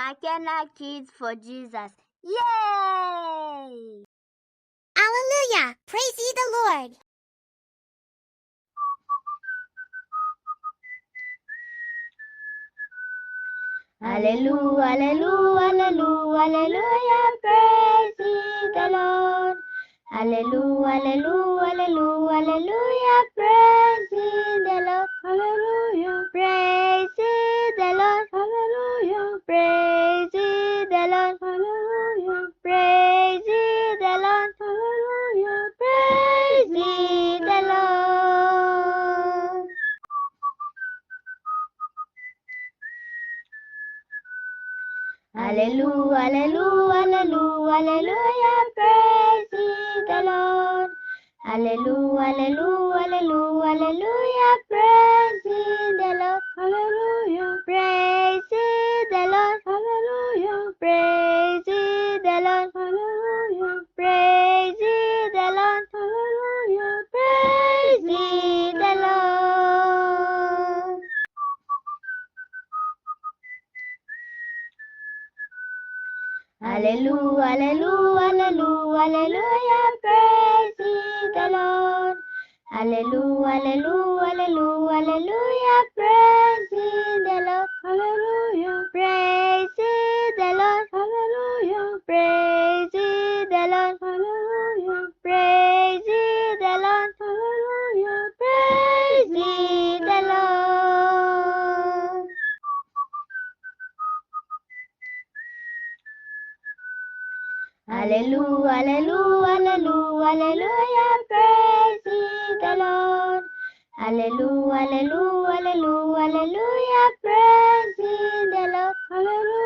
McKenna Kids for Jesus. Yay! Hallelujah! Praise ye the Lord! Hallelujah, hallelujah, hallelujah, hallelujah, praise ye the Lord. Hallelujah, hallelujah, hallelujah, hallelujah, praise ye the Lord. Hallelujah, praise ye the Lord. Hallelujah, praise ye the Lord. Hallelujah, praise ye the Lord. Hallelujah, praise ye the Lord. Hallelujah, hallelujah, hallelujah, hallelujah, praise ye the Lord. Hallelujah, hallelujah, hallelujah, hallelujah, praise ye the Lord. Hallelujah, praise ye the Lord. Hallelujah, praise ye the Lord. Hallelujah, praise ye the Lord. Hallelujah, praise ye the Lord. Hallelujah, hallelujah, hallelujah, hallelujah, praise ye the Lord. Hallelujah, hallelujah, hallelujah, hallelujah, praise ye the Lord. Hallelujah, praise ye the Lord. Hallelujah, praise ye the Lord. Hallelujah, praise ye the Lord. Hallelujah, praise ye the Lord. Hallelujah, hallelujah, hallelujah, hallelujah, praise ye the Lord. Hallelujah, hallelujah, hallelujah, hallelujah, praise ye the Lord. Hallelujah.